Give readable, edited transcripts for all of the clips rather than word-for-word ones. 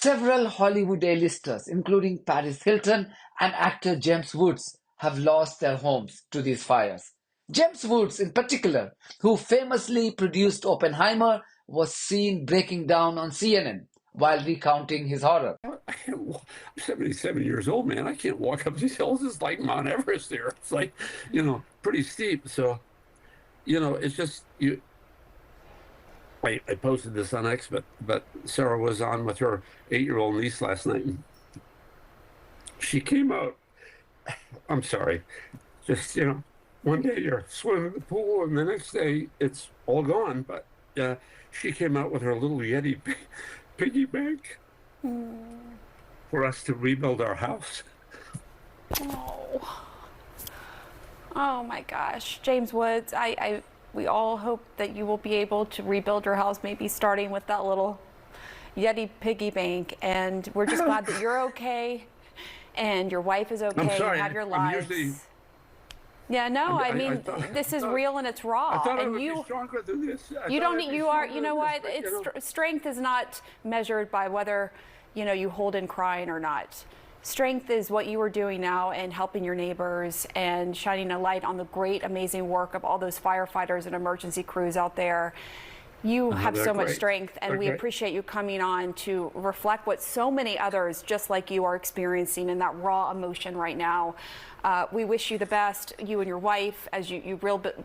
Several Hollywood A-listers, including Paris Hilton and actor James Woods, have lost their homes to these fires. James Woods, in particular, who famously produced Oppenheimer, was seen breaking down on CNN while recounting his horror. I'm 77 years old, man. I can't walk up these hills. It's like Mount Everest there. It's like, pretty steep. So, it's just you. I posted this on X, but Sarah was on with her 8-year-old niece last night. And she came out. I'm sorry. Just, one day you're swimming in the pool and the next day it's all gone. But she came out with her little Yeti piggy bank for us to rebuild our house. Oh. Oh my gosh. James Woods, we all hope that you will be able to rebuild your house, maybe starting with that little Yeti piggy bank. And we're just glad that you're okay and your wife is okay. I'm sorry. You have your I'm lives. usually. Yeah, no, I mean, this is real and it's raw. I thought I and would you, be stronger than this. you don't need, you are, you know what? Strength is not measured by whether, you hold in crying or not. Strength is what you are doing now and helping your neighbors and shining a light on the great, amazing work of all those firefighters and emergency crews out there. You have so much strength, and we appreciate you coming on to reflect what so many others just like you are experiencing in that raw emotion right now. We wish you the best, you and your wife, as you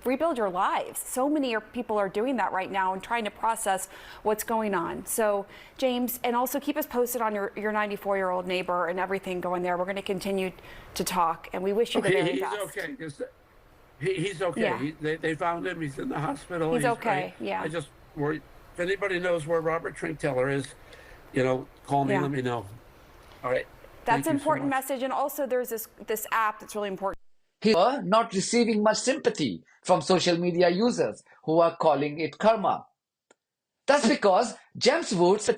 rebuild your lives. So many people are doing that right now and trying to process what's going on. So, James, and also keep us posted on your 94-year-old neighbor and everything going there. We're going to continue to talk, and we wish you the very best. He's okay. He's okay. Yeah. They found him. He's in the hospital. He's okay. I just worry. If anybody knows where Robert Trinkteller is, call me. Let me know. All right. That's an important message. And also there's this app that's really important. He was not receiving much sympathy from social media users who are calling it karma. That's because James Woods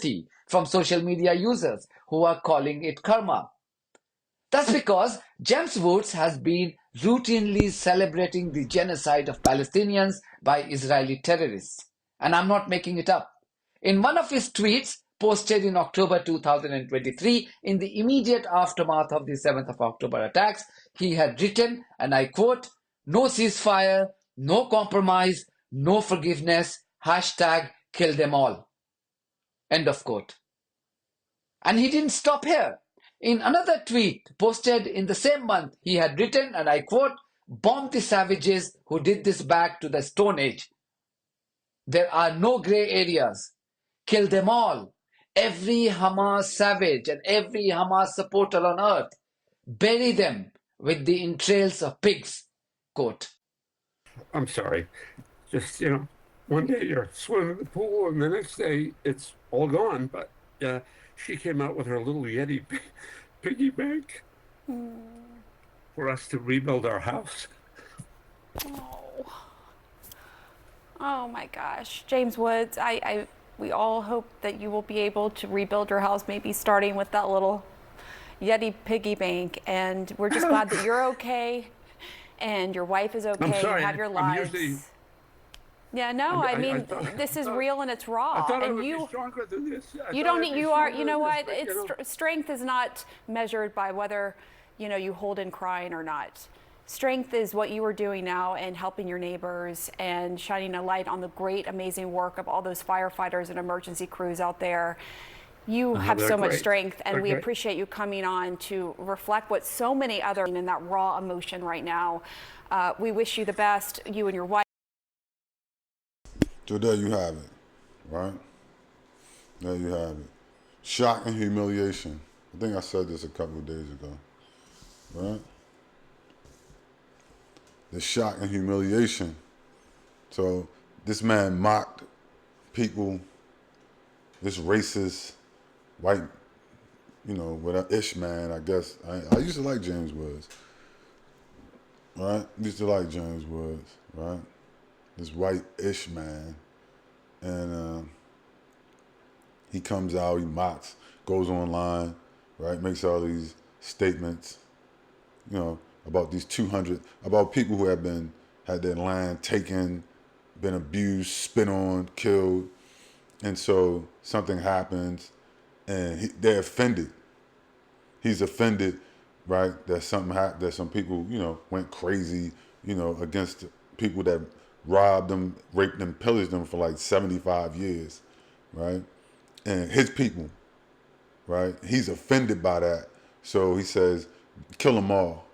from social media users who are calling it karma. That's because James Woods has been routinely celebrating the genocide of Palestinians by Israeli terrorists. And I'm not making it up. In one of his tweets, posted in October 2023, in the immediate aftermath of the 7th of October attacks, he had written, and I quote, "No ceasefire, no compromise, no forgiveness, hashtag kill them all." End of quote. And he didn't stop here. In another tweet posted in the same month, he had written, and I quote, "Bomb the savages who did this back to the Stone Age. There are no gray areas. Kill them all. Every Hamas savage and every Hamas supporter on earth. Bury them with the entrails of pigs." Quote. I'm sorry. Just, one day you're swimming in the pool and the next day it's all gone. But she came out with her little Yeti piggy bank for us to rebuild our house. Oh my gosh. James Woods, we all hope that you will be able to rebuild your house, maybe starting with that little Yeti piggy bank. And we're just glad that you're okay and your wife is okay. I'm sorry. You have your lives. Yeah, no, I mean, this is real and it's raw. I thought I and would be stronger than this. You don't need, you are, you know what? Strength is not measured by whether, you hold in crying or not. Strength is what you are doing now and helping your neighbors and shining a light on the great, amazing work of all those firefighters and emergency crews out there. You have so much strength, and we appreciate you coming on to reflect what so many others in that raw emotion right now. We wish you the best, you and your wife. So there you have it, right? There you have it. Shock and humiliation. I think I said this a couple of days ago, right? The shock and humiliation. So this man mocked people, this racist, white, with an ish man, I guess. I used to like James Woods, right? Used to like James Woods, right? This white-ish man. And he comes out, he mocks, goes online, right? Makes all these statements, about these 200, about people who had their land taken, been abused, spit on, killed. And so something happens and they're offended. He's offended, right? That something happened, that some people, went crazy, against people that robbed them, raped them, pillaged them for like 75 years, right? And his people, right? He's offended by that. So he says, kill them all.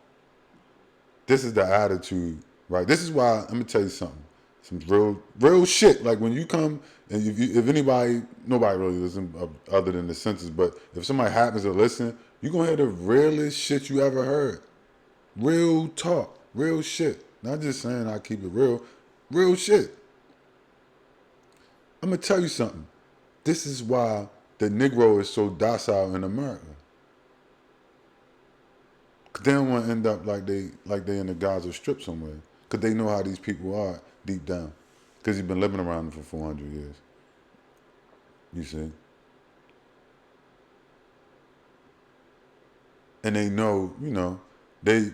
This is the attitude, right? This is why, let me tell you something. Some real shit. Like when you come, and if anybody, nobody really listens other than the senses, but if somebody happens to listen, you're going to hear the realest shit you ever heard. Real talk, real shit. Not just saying I keep it real shit. I'm going to tell you something. This is why the Negro is so docile in America. Cause they don't want to end up like they in the Gaza Strip somewhere. Cause they know how these people are deep down. Cause you've been living around them for 400 years. You see? And they know, they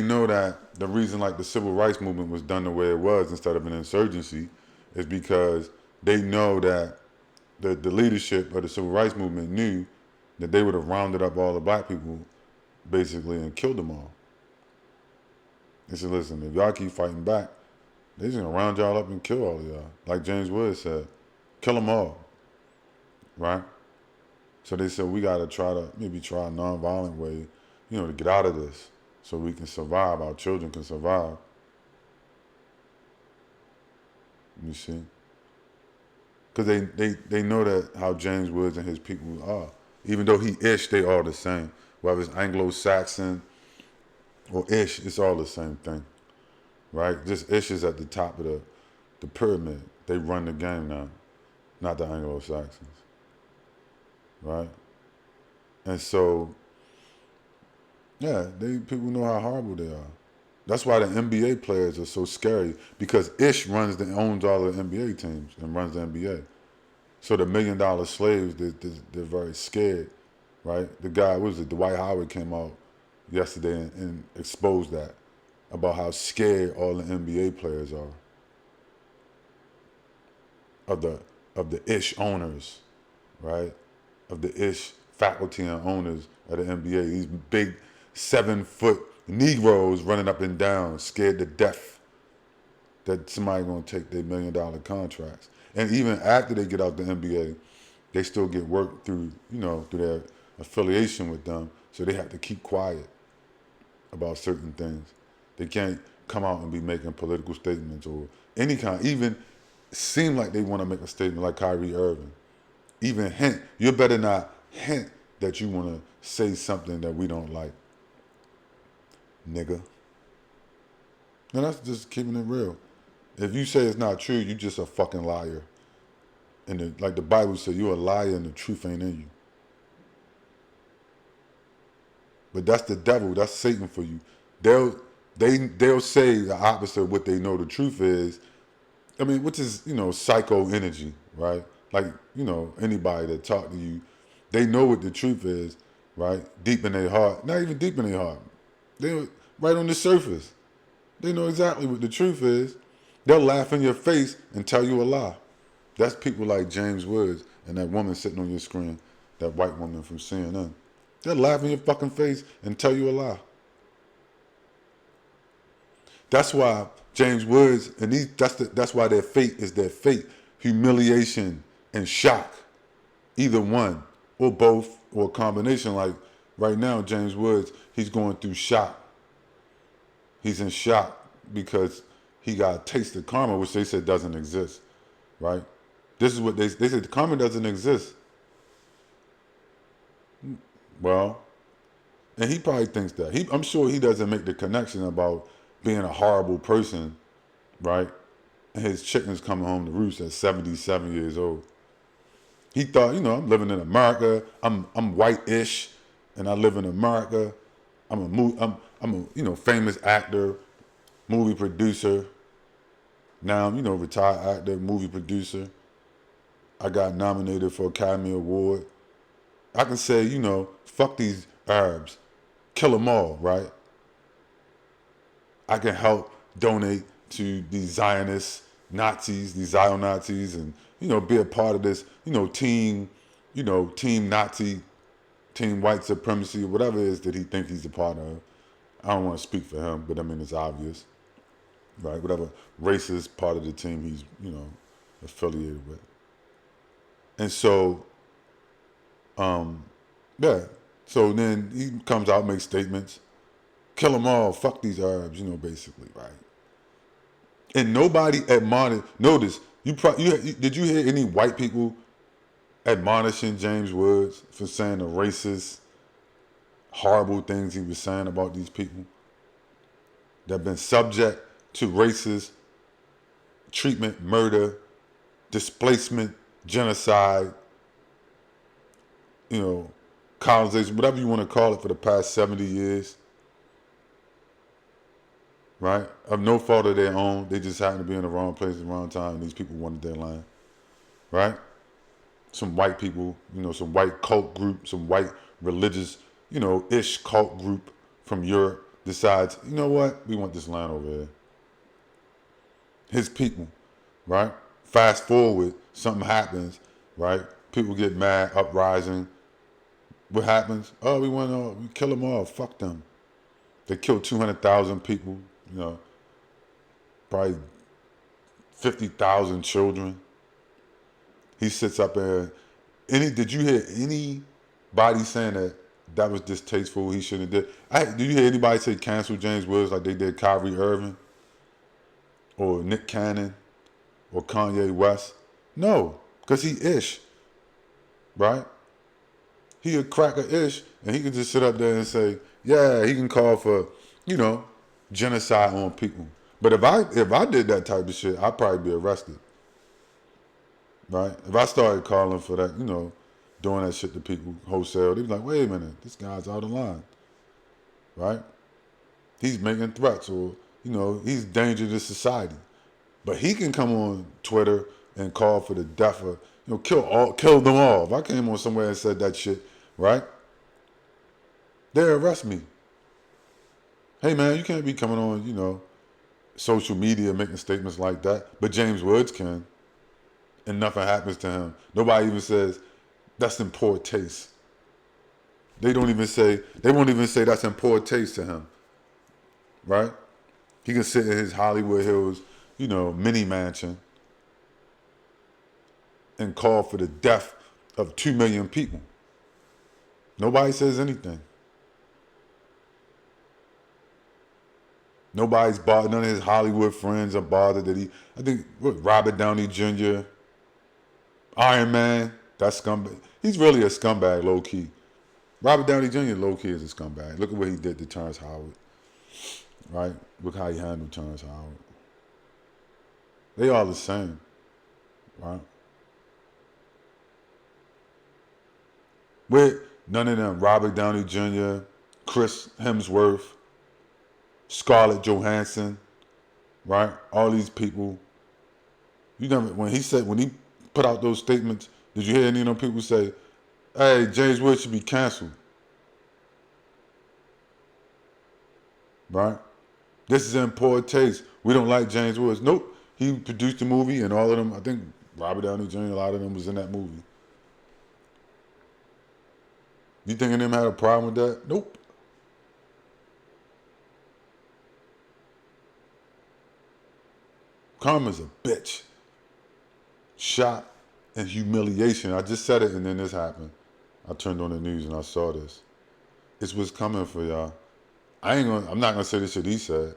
know that the reason like the civil rights movement was done the way it was instead of an insurgency is because they know that the leadership of the civil rights movement knew that they would have rounded up all the black people basically and killed them all. They said, listen, if y'all keep fighting back, they're just going to round y'all up and kill all of y'all. Like James Woods said, kill them all, right? So they said, we got to maybe try a nonviolent way, to get out of this so we can survive, our children can survive. You see? Because they know that how James Woods and his people are. Even though he ish, they all the same. Whether it's Anglo-Saxon or ish, it's all the same thing, right? Just ish is at the top of the pyramid. They run the game now, not the Anglo-Saxons, right? And so, yeah, people know how horrible they are. That's why the NBA players are so scary, because ish owns all the NBA teams and runs the NBA. So the $1 million slaves, they're very scared, right? The guy, Dwight Howard came out yesterday and exposed that, about how scared all the NBA players are of the ish owners, right? Of the ish faculty and owners of the NBA. These big 7-foot Negroes running up and down, scared to death that somebody gonna take their $1 million contracts. And even after they get out the NBA, they still get work through their affiliation with them. So they have to keep quiet about certain things. They can't come out and be making political statements or any kind, even seem like they want to make a statement like Kyrie Irving. Even hint, you better not hint that you want to say something that we don't like. Nigga. Now that's just keeping it real. If you say it's not true, you just a fucking liar. And like the Bible said, you're a liar and the truth ain't in you. But that's the devil. That's Satan for you. They'll say the opposite of what they know the truth is. I mean, which is, psycho energy, right? Like, anybody that talk to you, they know what the truth is, right? Deep in their heart. Not even deep in their heart. They're right on the surface. They know exactly what the truth is. They'll laugh in your face and tell you a lie. That's people like James Woods and that woman sitting on your screen, that white woman from CNN. They'll laugh in your fucking face and tell you a lie. That's why James Woods and that's why their fate is their fate. Humiliation and shock. Either one or both or a combination. Like right now, James Woods, he's going through shock. He's in shock because he got a taste of karma, which they said doesn't exist, right? This is what they said, karma doesn't exist. Well, and he probably thinks that. I'm sure he doesn't make the connection about being a horrible person, right? And his chicken's coming home to roost at 77 years old. He thought, I'm living in America. I'm white-ish, and I live in America. I'm a famous actor, movie producer. Now I'm retired actor, movie producer. I got nominated for Academy Award. I can say, fuck these Arabs, kill them all, right? I can help donate to these Zionist Nazis, these Zion Nazis, and be a part of this, team team Nazi, team white supremacy, or whatever it is that he thinks he's a part of. I don't want to speak for him, but I mean, it's obvious, right? Whatever racist part of the team he's, affiliated with. And so, yeah. So then he comes out, makes statements, kill them all, fuck these Arabs, basically, right? And nobody admonished. Notice, did you hear any white people admonishing James Woods for saying the racist, horrible things he was saying about these people that have been subject to racist treatment, murder, displacement, genocide, colonization, whatever you want to call it, for the past 70 years, right? Of no fault of their own. They just happened to be in the wrong place at the wrong time, and these people wanted their land, right? Some white people, some white cult group, some white religious, ish cult group from Europe decides, you know what, we want this land over here. His people, right? Fast forward, something happens, right? People get mad, uprising. What happens? Oh, we kill them all. Fuck them. They killed 200,000 people, probably 50,000 children. He sits up there. Did you hear anybody saying that was distasteful? He shouldn't have did. Do you hear anybody say cancel James Woods like they did Kyrie Irving or Nick Cannon or Kanye West? No, because he ish, right? He a cracker ish, and he can just sit up there and say, yeah, he can call for, genocide on people. But if I did that type of shit, I'd probably be arrested. Right? If I started calling for that, doing that shit to people wholesale, they'd be like, wait a minute, this guy's out of line. Right? He's making threats, or, he's a danger to society. But he can come on Twitter and call for the death of, kill them all. If I came on somewhere and said that shit, right? They'll arrest me. Hey man, you can't be coming on, social media making statements like that. But James Woods can. And nothing happens to him. Nobody even says that's in poor taste. They won't even say that's in poor taste to him. Right? He can sit in his Hollywood Hills, mini mansion and call for the death of 2 million people. Nobody says anything. Nobody's bothered. None of his Hollywood friends are bothered that I think, Robert Downey Jr., Iron Man, that scumbag. He's really a scumbag, low key. Robert Downey Jr. low key is a scumbag. Look at what he did to Terrence Howard. Right? Look how he handled Terrence Howard. They all the same. Right? With none of them, Robert Downey Jr., Chris Hemsworth, Scarlett Johansson, right? All these people. When he put out those statements, did you hear any of them people say, hey, James Woods should be canceled? Right? This is in poor taste. We don't like James Woods. Nope. He produced the movie, and all of them, I think Robert Downey Jr., a lot of them was in that movie. You think any of them had a problem with that? Nope. Karma's a bitch. Shot and humiliation. I just said it, and then this happened. I turned on the news and I saw this. It's what's coming for y'all. I'm not gonna say the shit he said,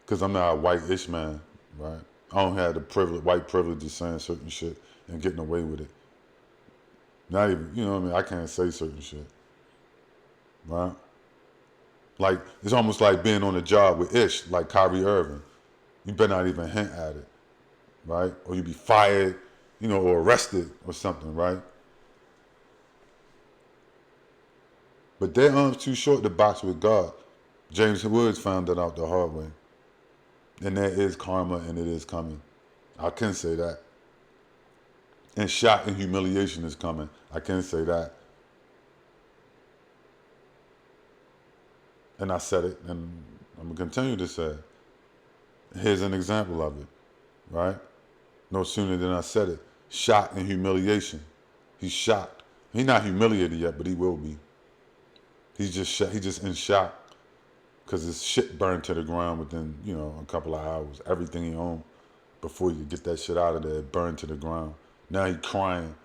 because I'm not a white-ish man, right? I don't have the white privilege of saying certain shit and getting away with it. Not even, what I mean? I can't say certain shit, right? Like, it's almost like being on a job with Ish, like Kyrie Irving. You better not even hint at it, right? Or you be fired, or arrested or something, right? But their arms too short to box with God. James Woods found that out the hard way. And there is karma, and it is coming. I can say that. And shock and humiliation is coming. I can say that. And I said it, and I'm going to continue to say it. Here's an example of it, right? No sooner than I said it. Shock and humiliation. He's shocked. He's not humiliated yet, but he will be. He's just in shock because his shit burned to the ground within, a couple of hours. Everything he owned before you get that shit out of there, it burned to the ground. Now he crying.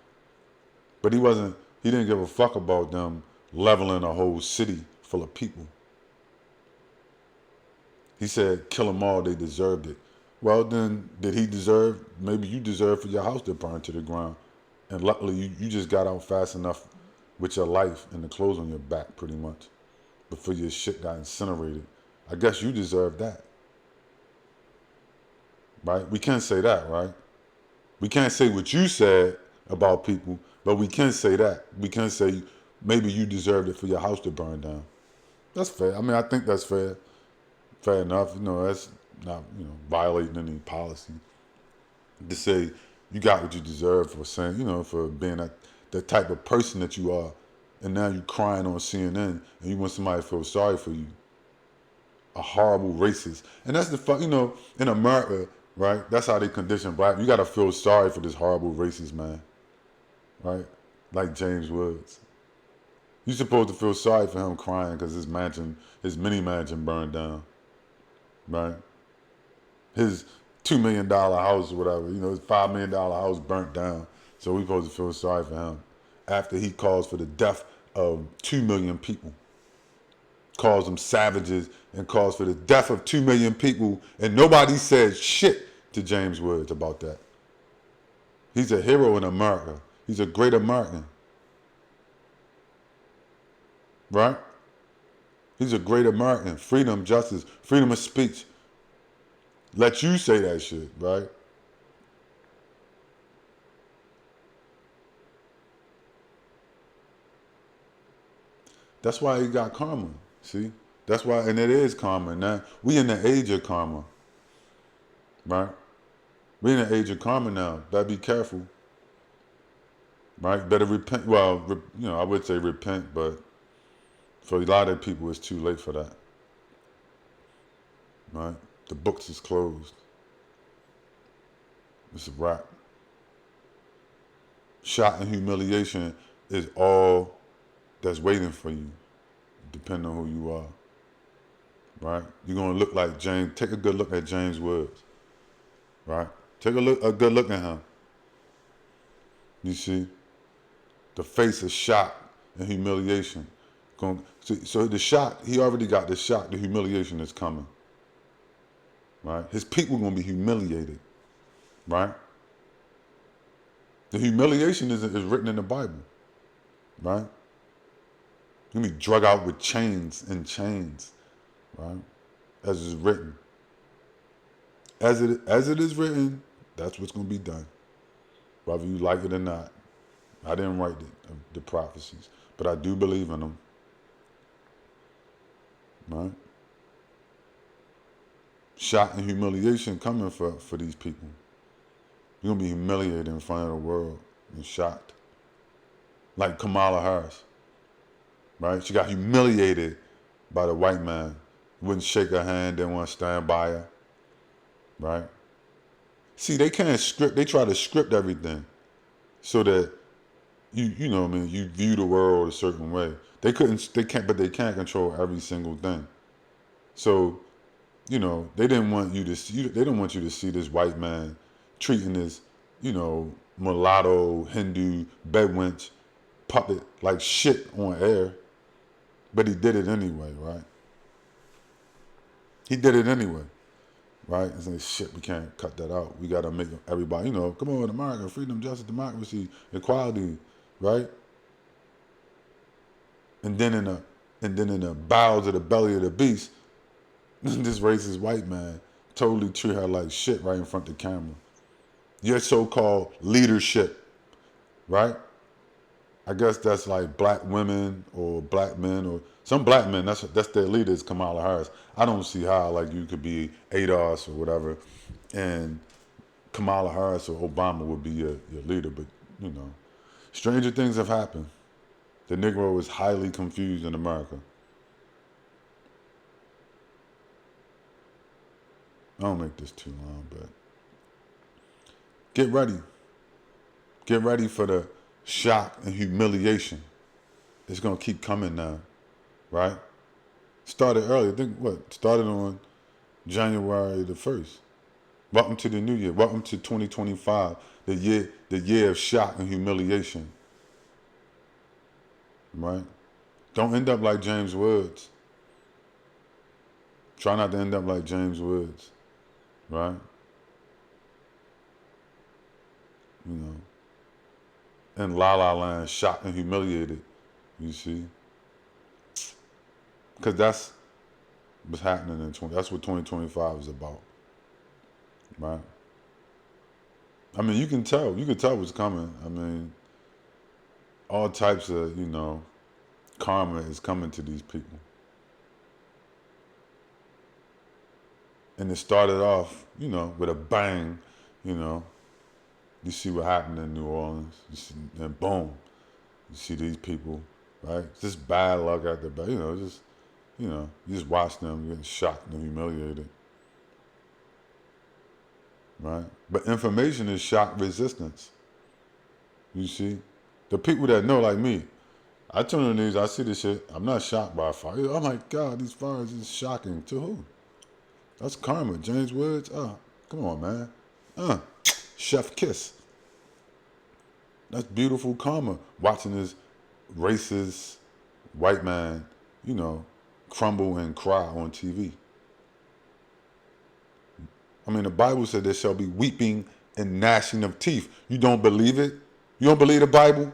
But he didn't give a fuck about them leveling a whole city full of people. He said, kill them all, they deserved it. Well, then, did he deserve, maybe you deserve for your house to burn to the ground. And luckily, you just got out fast enough with your life and the clothes on your back, pretty much, before your shit got incinerated. I guess you deserve that. Right? We can't say that, right? We can't say what you said about people, but we can say that. We can say maybe you deserved it for your house to burn down. That's fair. I mean, I think that's fair. Fair enough. That's not, violating any policy. To say you got what you deserve for saying, for being the type of person that you are, and now you crying on CNN and you want somebody to feel sorry for you. A horrible racist. And that's the fuck, in America, right? That's how they condition black. You gotta feel sorry for this horrible racist man. Right? Like James Woods. You're supposed to feel sorry for him crying because his mini mansion burned down. Right? His $2 million house or whatever, his $5 million house burnt down. So we're supposed to feel sorry for him after he calls for the death of 2 million people. Calls them savages and calls for the death of 2 million people, and nobody said shit to James Woods about that. He's a hero in America. He's a great American. Right? He's a great American. Freedom, justice, freedom of speech. Let you say that shit, right? That's why he got karma, see? That's why, and it is karma. Now, we in the age of karma, right? We in the age of karma now. Better be careful, right? Better repent. Well, I would say repent, but for a lot of people, it's too late for that, right? The books is closed. It's a wrap. Shock and humiliation is all that's waiting for you, depending on who you are. Right? You're gonna look like James. Take a good look at James Woods. Right? Take a good look at him. You see? The face of shock and humiliation. So the shock, he already got the shock, the humiliation is coming. Right? His people gonna be humiliated. Right? The humiliation is written in the Bible. Right? You're gonna be drug out with chains and chains. Right? As it's written. As it is written, that's what's gonna be done. Whether you like it or not. I didn't write the prophecies, but I do believe in them. Right? Shock and humiliation coming for these people. You're gonna be humiliated in front of the world and shocked. Like Kamala Harris. Right? She got humiliated by the white man. Wouldn't shake her hand, didn't want to stand by her. Right? See, they can't script, they try to script everything so that you view the world a certain way. They can't control every single thing. So, they didn't want you to see, they don't want you to see this white man treating this, mulatto, Hindu, bedwench puppet like shit on air. But he did it anyway, right? He did it anyway, right? And say, shit, we can't cut that out. We got to make everybody, come on, America, freedom, justice, democracy, equality, right? And then in the bowels of the belly of the beast, this racist white man totally treat her like shit right in front of the camera. Your so-called leadership, right? I guess that's like black women or black men or some black men. That's their leader is Kamala Harris. I don't see how like you could be ADOS or whatever, and Kamala Harris or Obama would be your leader. But stranger things have happened. The Negro is highly confused in America. I don't make this too long, but get ready. Get ready for shock and humiliation. It's going to keep coming now, right? Started early. I think what? Started on January the 1st. Welcome to the new year. Welcome to 2025, the year of shock and humiliation, right? Don't end up like James Woods. Try not to end up like James Woods, right? You know, in La La Land, shocked and humiliated, you see? Because that's what's happening in that's what 2025 is about, right? I mean, you can tell what's coming. I mean, all types of, karma is coming to these people. And it started off, with a bang, You see what happened in New Orleans, and boom, you see these people, right? Just bad luck after bad, you just watch them getting shocked and humiliated, right? But information is shock resistance. You see, the people that know, like me, I turn on the news, I see this shit, I'm not shocked by a fire. Oh my God, these fires is shocking. To who? That's karma. James Woods? Oh, come on, man. Chef kiss. That's beautiful karma. Watching this racist white man, crumble and cry on TV. I mean, the Bible said there shall be weeping and gnashing of teeth. You don't believe it? You don't believe the Bible?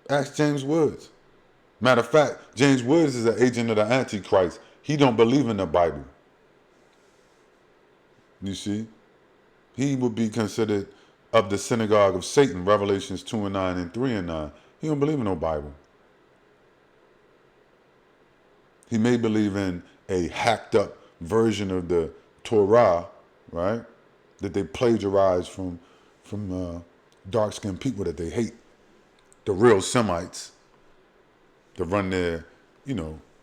Ask James Woods. Matter of fact, James Woods is an agent of the Antichrist. He don't believe in the Bible. You see? He would be considered of the synagogue of Satan, Revelations 2:9 and 3:9. He don't believe in no Bible. He may believe in a hacked up version of the Torah, right? That they plagiarized from dark-skinned people that they hate. The real Semites that run their,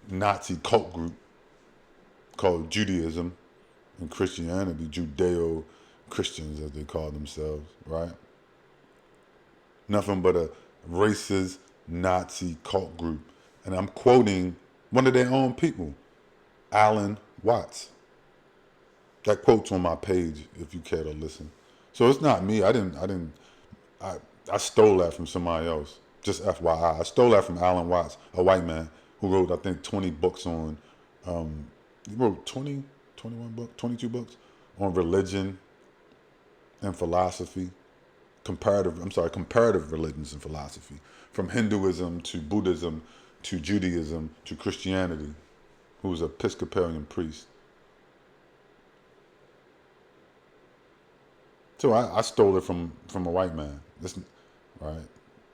Nazi cult group called Judaism and Christianity, Judeo-Christians as they call themselves, right? Nothing but a racist Nazi cult group. And I'm quoting one of their own people, Alan Watts. That quote's on my page if you care to listen. So it's not me. I stole that from somebody else. Just FYI. I stole that from Alan Watts, a white man who wrote, I think, 20 books on, he wrote 20, 21 books, 22 books on religion and philosophy, comparative religions and philosophy, from Hinduism to Buddhism to Judaism to Christianity, who was an Episcopalian priest. So I stole it from a white man. Right?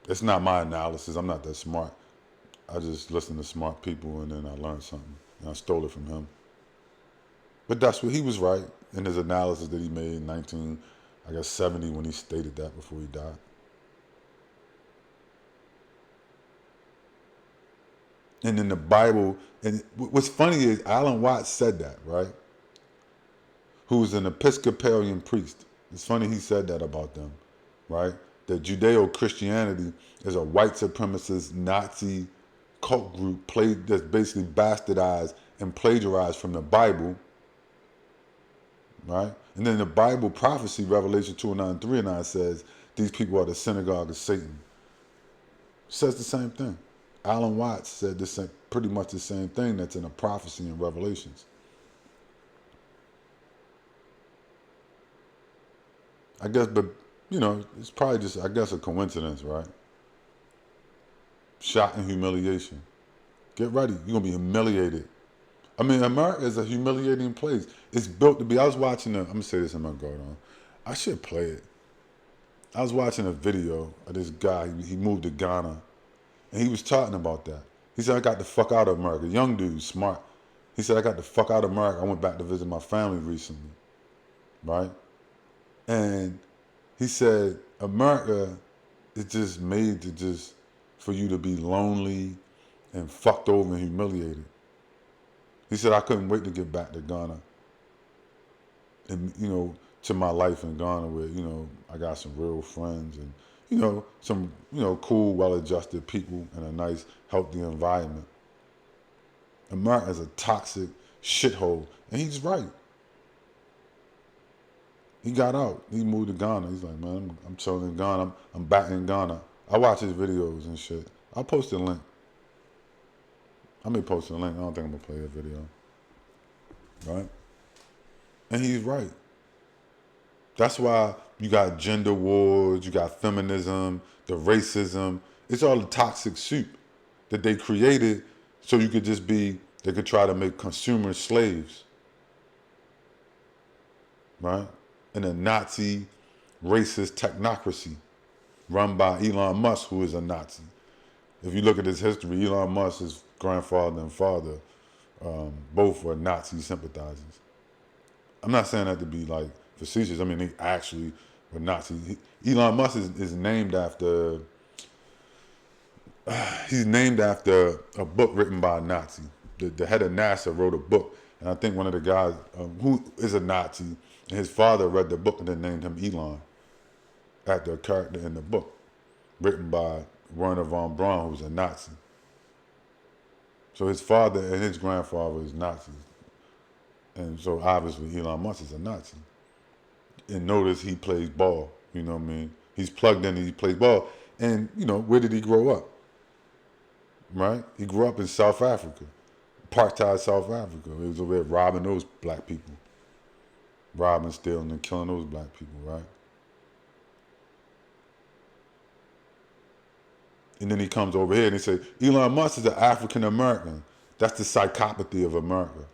It's not my analysis. I'm not that smart. I just listen to smart people and then I learned something. And I stole it from him. But that's what he was right in his analysis that he made in 1970 when he stated that before he died. And in the Bible, and what's funny is Alan Watts said that, right? Who was an Episcopalian priest. It's funny he said that about them, right? That Judeo-Christianity is a white supremacist Nazi cult group that's basically bastardized and plagiarized from the Bible, right? And then the Bible prophecy, Revelation 2:9, 3:9 says these people are the synagogue of Satan. It says the same thing. Alan Watts said pretty much the same thing that's in a prophecy in Revelations. I guess, but, it's probably just, a coincidence, right? Shock and humiliation. Get ready. You're going to be humiliated. I mean, America is a humiliating place. It's built to be. I was watching I'm going to say this and I'm going to go on. I should play it. I was watching a video of this guy. He moved to Ghana. And he was talking about that. He said, I got the fuck out of America. Young dude, smart. He said, I got the fuck out of America. I went back to visit my family recently. Right? And he said, America is just made for you to be lonely and fucked over and humiliated. He said, I couldn't wait to get back to Ghana. And, to my life in Ghana where, I got some real friends and, some, cool, well-adjusted people in a nice, healthy environment. America is a toxic shithole, and he's right. He got out. He moved to Ghana. He's like, man, I'm chilling in Ghana. I'm back in Ghana. I watch his videos and shit. I'll post a link. I may post a link. I don't think I'm going to play a video. Right? And he's right. That's why you got gender wars, you got feminism, the racism. It's all the toxic soup that they created so you could they could try to make consumers slaves. Right? In a Nazi racist technocracy run by Elon Musk, who is a Nazi. If you look at his history, Elon Musk, his grandfather and father, both were Nazi sympathizers. I'm not saying that to be like facetious. I mean, they actually were Nazis. Elon Musk is named after. He's named after a book written by a Nazi. The head of NASA wrote a book, and I think one of the guys who is a Nazi, and his father read the book and then named him Elon after a character in the book, written by Werner von Braun, who's a Nazi. So his father and his grandfather is Nazis. And so obviously Elon Musk is a Nazi. And notice he plays ball, you know what I mean? He's plugged in and he plays ball. And, where did he grow up? Right? He grew up in South Africa, apartheid South Africa. He was over there robbing those black people. Robbing, stealing, and killing those black people, right? And then he comes over here and he says, Elon Musk is an African American. That's the psychopathy of America.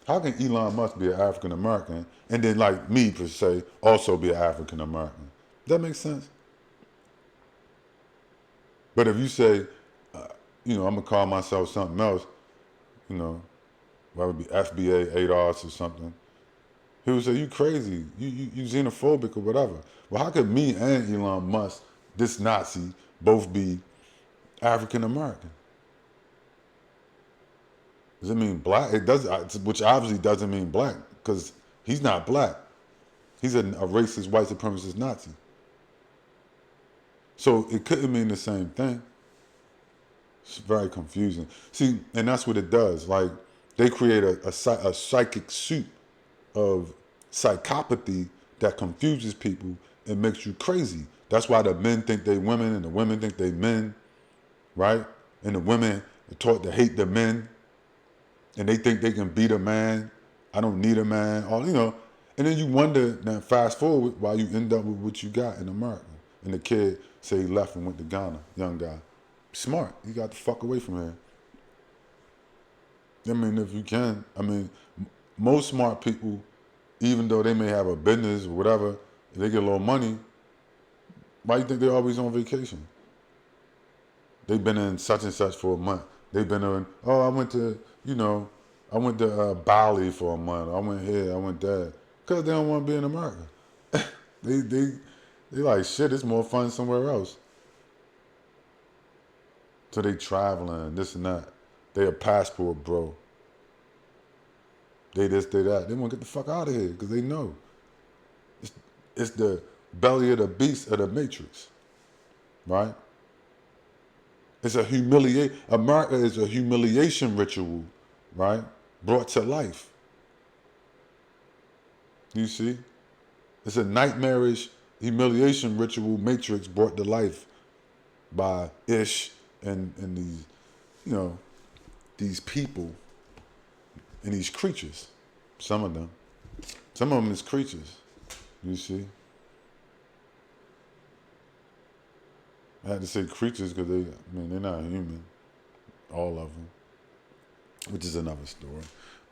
How can Elon Musk be an African American and then, like me, per se, also be an African American? Does that make sense? But if you say, I'm going to call myself something else, whether it be FBA, ADOS or something, he would say, you crazy, you xenophobic or whatever. Well, how could me and Elon Musk, this Nazi, both be African American? Does it mean black? It does, which obviously doesn't mean black, because he's not black. He's a racist, white supremacist Nazi. So it couldn't mean the same thing. It's very confusing. See, and that's what it does. Like, they create a psychic suit of psychopathy that confuses people and makes you crazy. That's why the men think they women and the women think they men, right? And the women are taught to hate the men, and they think they can beat a man. I don't need a man. And then you wonder, now fast forward, why you end up with what you got in America. And the kid say he left and went to Ghana, young guy. Smart. He got the fuck away from here. I mean, if you can. I mean, most smart people, even though they may have a business or whatever, if they get a little money, why do you think they're always on vacation? They've been in such and such for a month. They've been in, I went to Bali for a month. I went here, I went there. Because they don't want to be in America. they like, shit, it's more fun somewhere else. So they traveling, this and that. They a passport bro. They this, they that. They want to get the fuck out of here because they know. It's the belly of the beast of the Matrix. Right? It's America is a humiliation ritual, right? Brought to life. You see? It's a nightmarish humiliation ritual matrix brought to life by Ish and these, these people and these creatures. Some of them. Some of them is creatures. You see? I had to say creatures because they're not human. All of them. Which is another story.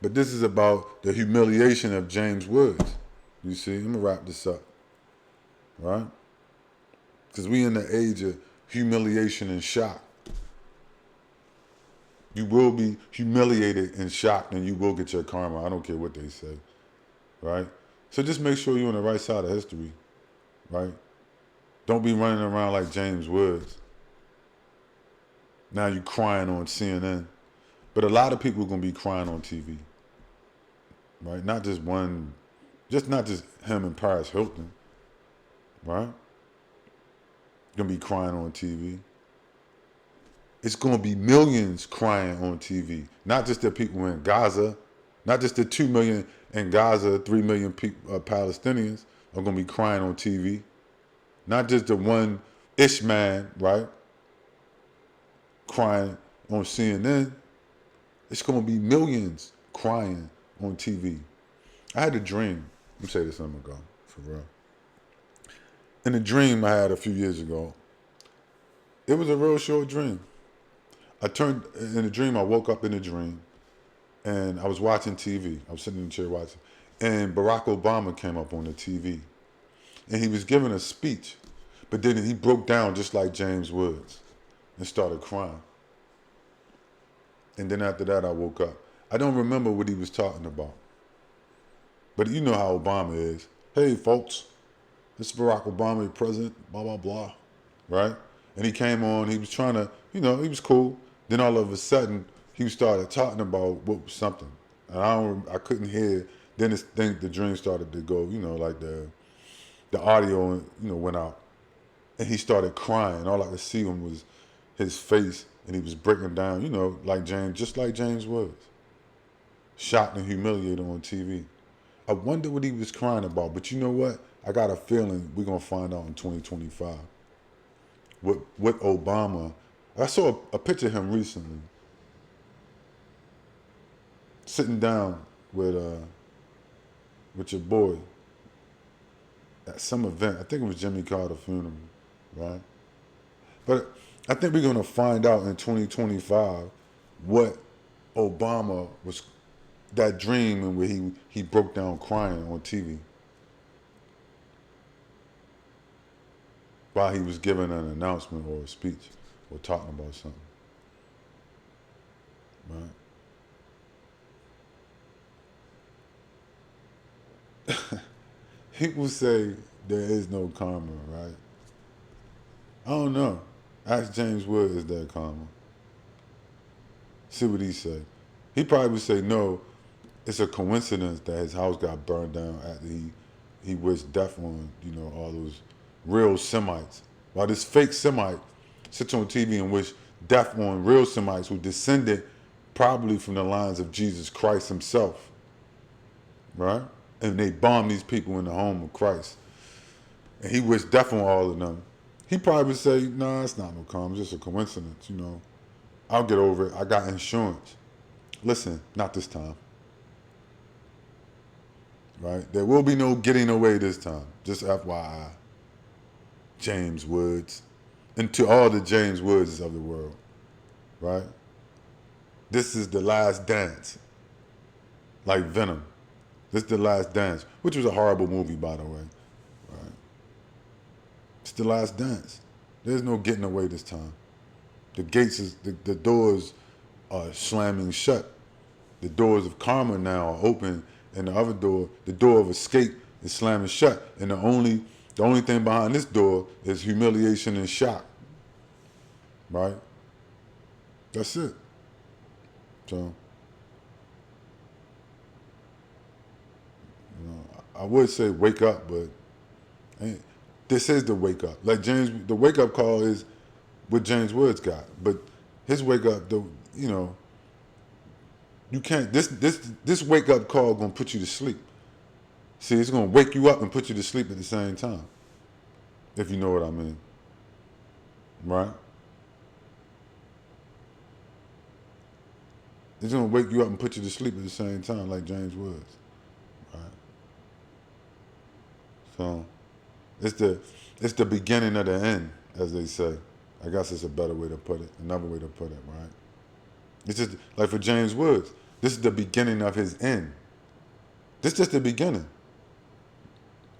But this is about the humiliation of James Woods. You see? I'm going to wrap this up. Right? Because we in the age of humiliation and shock. You will be humiliated and shocked and you will get your karma. I don't care what they say. Right? So just make sure you're on the right side of history. Right? Don't be running around like James Woods. Now you crying on CNN. But a lot of people are going to be crying on TV. Right? Not just him and Paris Hilton. Right? gonna be crying on TV. It's gonna be millions crying on TV. Not just the people in Gaza, not just the 2 million in Gaza, 3 million people, Palestinians are gonna be crying on TV. Not just the one ish man, right, crying on CNN. It's gonna be millions crying on TV. I had a dream. Let me say this, I'm gonna go for real. In a dream I had a few years ago, it was a real short dream. In a dream, I woke up in a dream, and I was watching TV. I was sitting in the chair watching, and Barack Obama came up on the TV, and he was giving a speech, but then he broke down just like James Woods, and started crying. And then after that, I woke up. I don't remember what he was talking about, but you know how Obama is. Hey, folks, this is Barack Obama, the president, blah, blah, blah, right? And he came on, he was trying to, he was cool. Then all of a sudden, he started talking about what was something. And I couldn't hear. Then the dream started to go, like the audio, went out. And he started crying. All I could see him was his face, and he was breaking down, just like James Woods. Shocked and humiliated on TV. I wonder what he was crying about, but you know what? I got a feeling we're going to find out in 2025. What Obama, I saw a picture of him recently, sitting down with your boy at some event. I think it was Jimmy Carter's funeral, right? But I think we're going to find out in 2025 what Obama was, that dream and where he broke down crying on TV while he was giving an announcement or a speech or talking about something, right? People say there is no karma, right? I don't know. Ask James Wood, is there karma? See what he say. He probably would say no. It's a coincidence that his house got burned down after he wished death on, all those real Semites. While this fake Semite sits on TV and wish death on real Semites who descended probably from the lines of Jesus Christ himself, right? And they bombed these people in the home of Christ. And he wished death on all of them. He probably would say, nah, it's not no karma, it's just a coincidence, I'll get over it. I got insurance. Listen, not this time. Right? There will be no getting away this time. Just FYI. James Woods. And to all the James Woods of the world. Right? This is the last dance. Like Venom. This is the last dance. Which was a horrible movie, by the way. Right? It's the last dance. There's no getting away this time. The the doors are slamming shut. The doors of karma now are open, and the other door, the door of escape, is slamming shut. And the only thing behind this door is humiliation and shock. Right? That's it. So, I would say wake up, but this is the wake up. Like the wake up call is what James Woods got, but his wake up, you can't. This wake up call gonna put you to sleep. See, it's gonna wake you up and put you to sleep at the same time. If you know what I mean, right? It's gonna wake you up and put you to sleep at the same time, like James Woods, right? So, it's the beginning of the end, as they say. I guess it's a better way to put it, another way to put it, right? It's just like for James Woods, this is the beginning of his end. This is just the beginning,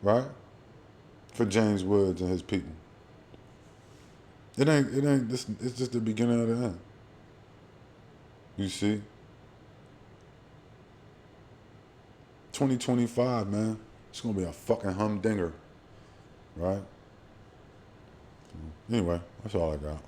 right? For James Woods and his people. It's just the beginning of the end. You see? 2025, man. It's gonna be a fucking humdinger, right? Anyway, that's all I got.